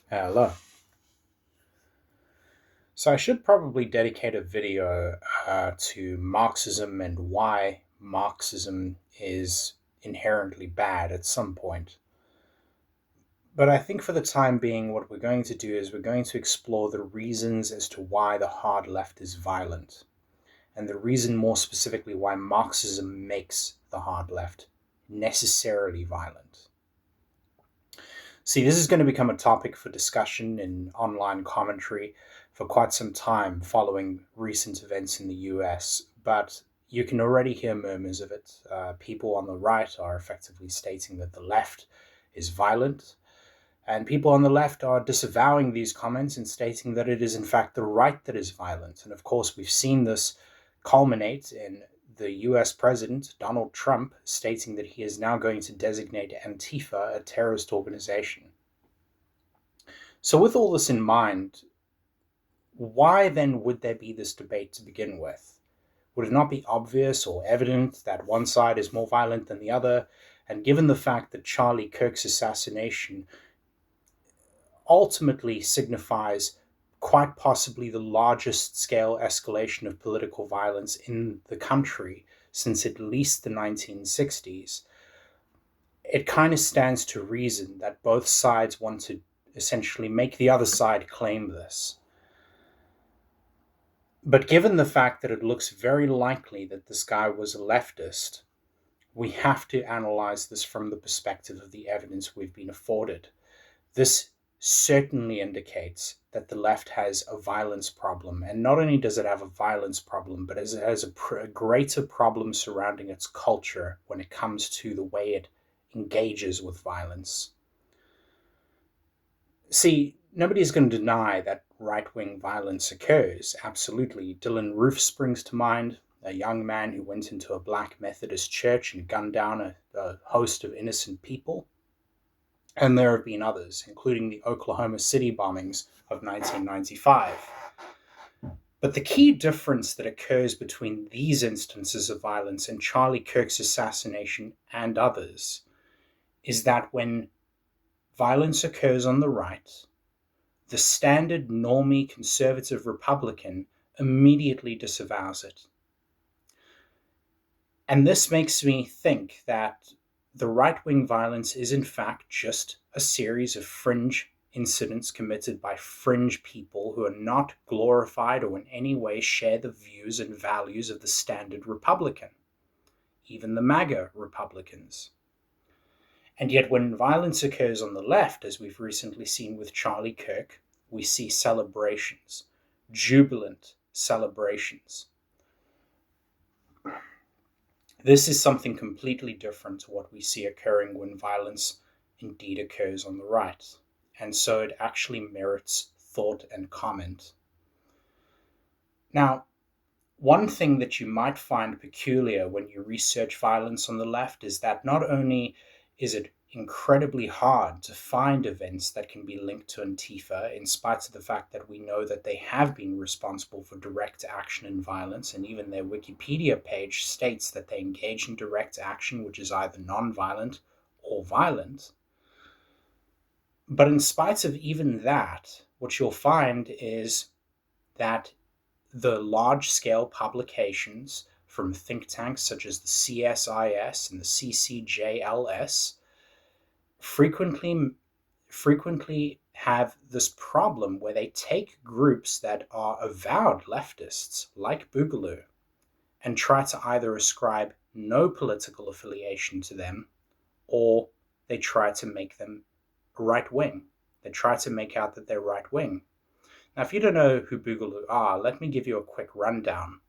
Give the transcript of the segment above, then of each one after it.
Hello. So I should probably dedicate a video to Marxism and why Marxism is inherently bad at some point. But I think for the time being, what we're going to do is we're going to explore the reasons as to why the hard left is violent, and the reason more specifically why Marxism makes the hard left necessarily violent. See, this is going to become a topic for discussion in online commentary for quite some time following recent events in the US, but you can already hear murmurs of it. People on the right are effectively stating that the left is violent, and people on the left are disavowing these comments and stating that it is, in fact, the right that is violent. And of course, we've seen this culminate in the US President, Donald Trump, stating that he is now going to designate Antifa a terrorist organization. So, with all this in mind, why then would there be this debate to begin with? Would it not be obvious or evident that one side is more violent than the other? And given the fact that Charlie Kirk's assassination ultimately signifies quite possibly the largest scale escalation of political violence in the country since at least the 1960s, it kind of stands to reason that both sides want to essentially make the other side claim this. But given the fact that it looks very likely that this guy was a leftist, we have to analyze this from the perspective of the evidence we've been afforded. This certainly indicates that the left has a violence problem. And not only does it have a violence problem, but it has a greater problem surrounding its culture when it comes to the way it engages with violence. See, nobody's going to deny that right wing violence occurs. Absolutely. Dylan Roof springs to mind, a young man who went into a black Methodist church and gunned down a host of innocent people. And there have been others, including the Oklahoma City bombings of 1995. But the key difference that occurs between these instances of violence and Charlie Kirk's assassination and others is that when violence occurs on the right, the standard normie conservative Republican immediately disavows it. And this makes me think that the right wing violence is, in fact, just a series of fringe incidents committed by fringe people who are not glorified or in any way share the views and values of the standard Republican, even the MAGA Republicans. And yet, when violence occurs on the left, as we've recently seen with Charlie Kirk, we see celebrations, jubilant celebrations. This is something completely different to what we see occurring when violence indeed occurs on the right. And so it actually merits thought and comment. Now, one thing that you might find peculiar when you research violence on the left is that not only is it incredibly hard to find events that can be linked to Antifa, in spite of the fact that we know that they have been responsible for direct action and violence, and even their Wikipedia page states that they engage in direct action, which is either non-violent or violent. But in spite of even that, what you'll find is that the large-scale publications from think tanks such as the CSIS and the CCJLS frequently have this problem where they take groups that are avowed leftists, like Boogaloo, and try to either ascribe no political affiliation to them, or they try to make them right wing. They try to make out that they're right wing. Now, if you don't know who Boogaloo are, let me give you a quick rundown.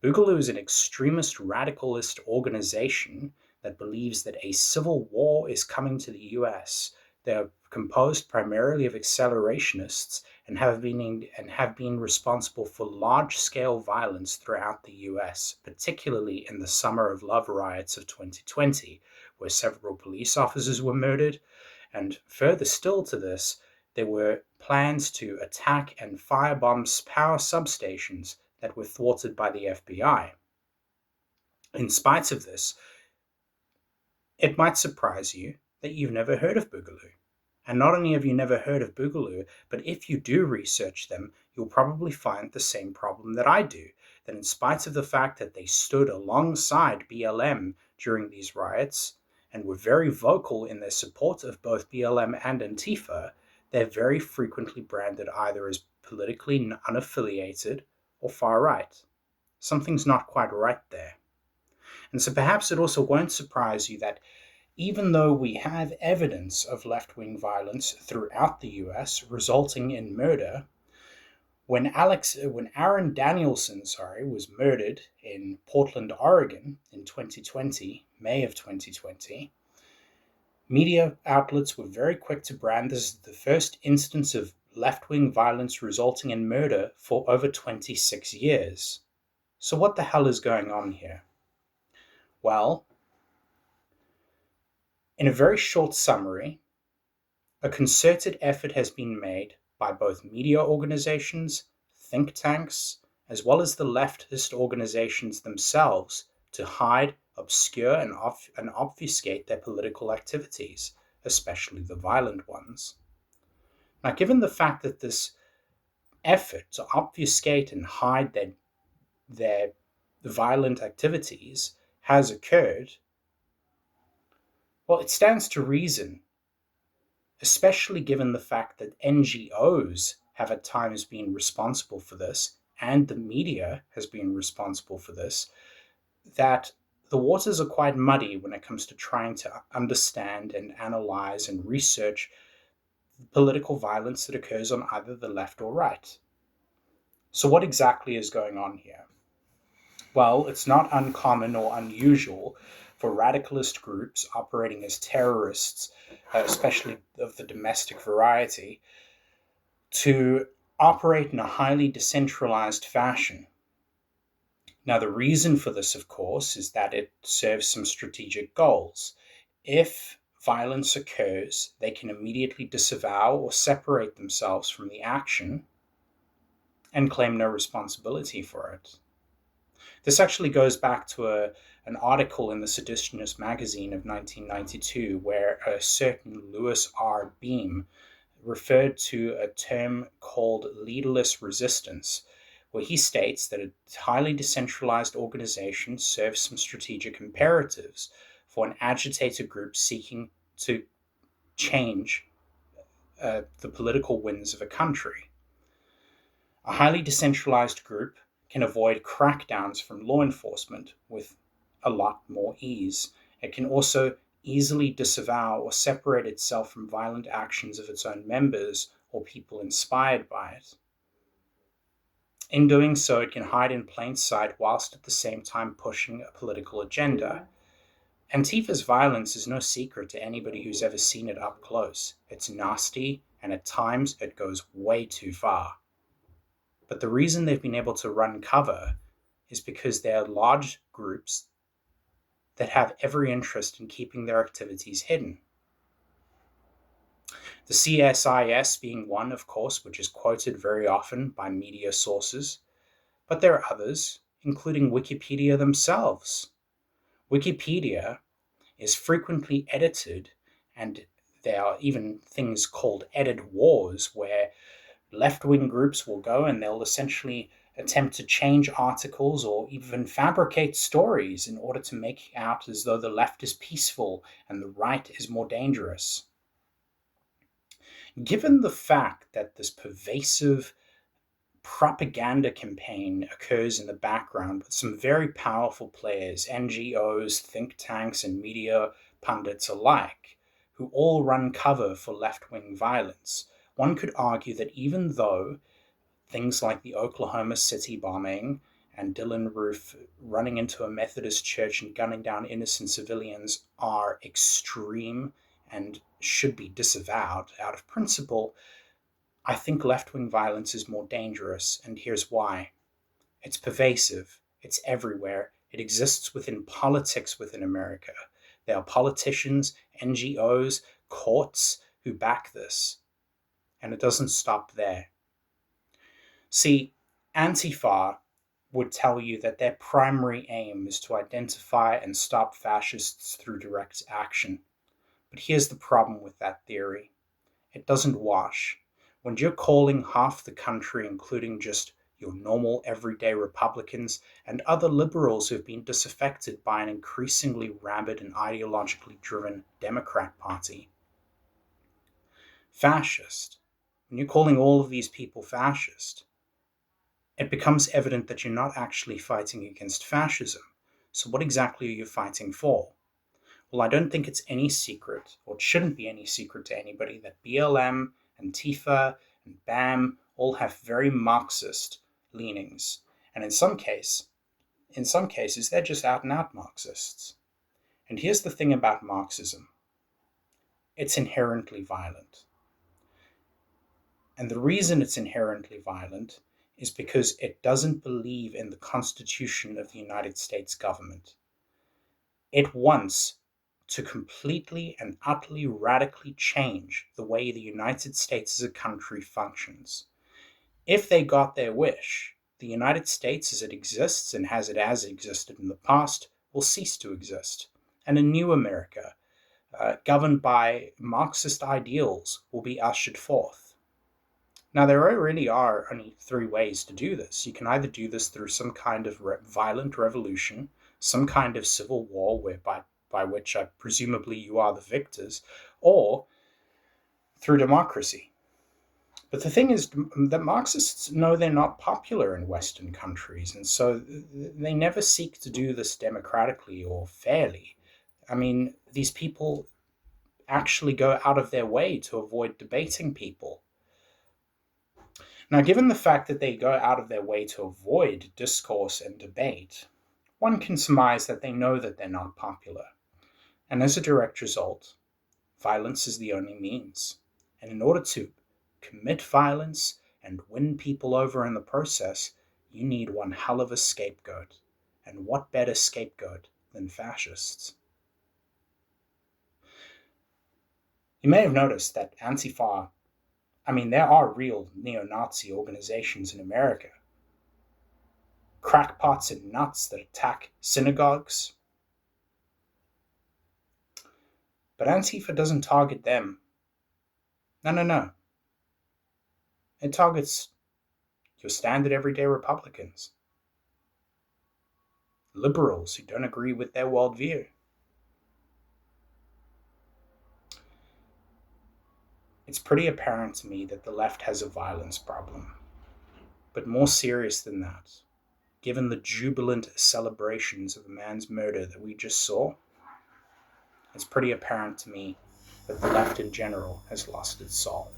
Boogaloo is an extremist radicalist organization that believes that a civil war is coming to the US. They're composed primarily of accelerationists and have been responsible for large-scale violence throughout the US, particularly in the Summer of Love riots of 2020, where several police officers were murdered. And further still to this, there were plans to attack and firebomb power substations that were thwarted by the FBI. In spite of this, it might surprise you that you've never heard of Boogaloo. And not only have you never heard of Boogaloo, but if you do research them, you'll probably find the same problem that I do, that in spite of the fact that they stood alongside BLM during these riots and were very vocal in their support of both BLM and Antifa, they're very frequently branded either as politically unaffiliated or far right. Something's not quite right there. And so perhaps it also won't surprise you that even though we have evidence of left-wing violence throughout the US resulting in murder, when Aaron Danielson, was murdered in Portland, Oregon in 2020, May of 2020, media outlets were very quick to brand this as the first instance of left-wing violence resulting in murder for over 26 years. So what the hell is going on here? Well, in a very short summary, a concerted effort has been made by both media organizations, think tanks, as well as the leftist organizations themselves to hide, obscure, and obfuscate their political activities, especially the violent ones. Now, given the fact that this effort to obfuscate and hide their violent activities has occurred, well, it stands to reason, especially given the fact that NGOs have at times been responsible for this and the media has been responsible for this, that the waters are quite muddy when it comes to trying to understand and analyze and research political violence that occurs on either the left or right. So what exactly is going on here? Well, it's not uncommon or unusual for radicalist groups operating as terrorists, especially of the domestic variety, to operate in a highly decentralized fashion. Now, the reason for this, of course, is that it serves some strategic goals. If violence occurs, they can immediately disavow or separate themselves from the action and claim no responsibility for it. This actually goes back to an article in the Seditionist magazine of 1992 where a certain Louis R. Beam referred to a term called leaderless resistance, where he states that a highly decentralized organization serves some strategic imperatives for an agitated group seeking to change the political winds of a country. A highly decentralized group can avoid crackdowns from law enforcement with a lot more ease. It can also easily disavow or separate itself from violent actions of its own members or people inspired by it. In doing so, it can hide in plain sight whilst at the same time pushing a political agenda. Antifa's violence is no secret to anybody who's ever seen it up close. It's nasty, and at times it goes way too far. But the reason they've been able to run cover is because they are large groups that have every interest in keeping their activities hidden. The CSIS being one, of course, which is quoted very often by media sources, but there are others, including Wikipedia themselves. Wikipedia is frequently edited, and there are even things called edit wars where left-wing groups will go and they'll essentially attempt to change articles or even fabricate stories in order to make out as though the left is peaceful and the right is more dangerous. Given the fact that this pervasive propaganda campaign occurs in the background with some very powerful players, NGOs, think tanks, and media pundits alike, who all run cover for left-wing violence, one could argue that even though things like the Oklahoma City bombing and Dylann Roof running into a Methodist church and gunning down innocent civilians are extreme and should be disavowed out of principle, I think left-wing violence is more dangerous, and here's why. It's pervasive, it's everywhere, it exists within politics within America. There are politicians, NGOs, courts who back this. And it doesn't stop there. See, Antifa would tell you that their primary aim is to identify and stop fascists through direct action. But here's the problem with that theory. It doesn't wash. When you're calling half the country, including just your normal everyday Republicans and other liberals who've been disaffected by an increasingly rabid and ideologically driven Democrat Party, fascist, when you're calling all of these people fascist, it becomes evident that you're not actually fighting against fascism. So what exactly are you fighting for? Well, I don't think it's any secret, or it shouldn't be any secret to anybody, that BLM, Antifa, and BAM all have very Marxist leanings. And in some cases, they're just out and out Marxists. And here's the thing about Marxism. It's inherently violent. And the reason it's inherently violent is because it doesn't believe in the Constitution of the United States government. It wants to completely and utterly radically change the way the United States as a country functions. If they got their wish, the United States as it exists and as it has existed in the past will cease to exist, and a new America, governed by Marxist ideals, will be ushered forth. Now, there really are only three ways to do this. You can either do this through some kind of violent revolution, some kind of civil war, by which presumably you are the victors, or through democracy. But the thing is that Marxists know they're not popular in Western countries, and so they never seek to do this democratically or fairly. I mean, these people actually go out of their way to avoid debating people. Now, given the fact that they go out of their way to avoid discourse and debate, one can surmise that they know that they're not popular. And as a direct result, violence is the only means. And in order to commit violence and win people over in the process, you need one hell of a scapegoat. And what better scapegoat than fascists? You may have noticed that Antifa, there are real neo-Nazi organizations in America. Crackpots and nuts that attack synagogues. But Antifa doesn't target them. No. It targets your standard everyday Republicans. Liberals who don't agree with their worldview. It's pretty apparent to me that the left has a violence problem. But more serious than that, given the jubilant celebrations of a man's murder that we just saw, it's pretty apparent to me that the left in general has lost its soul.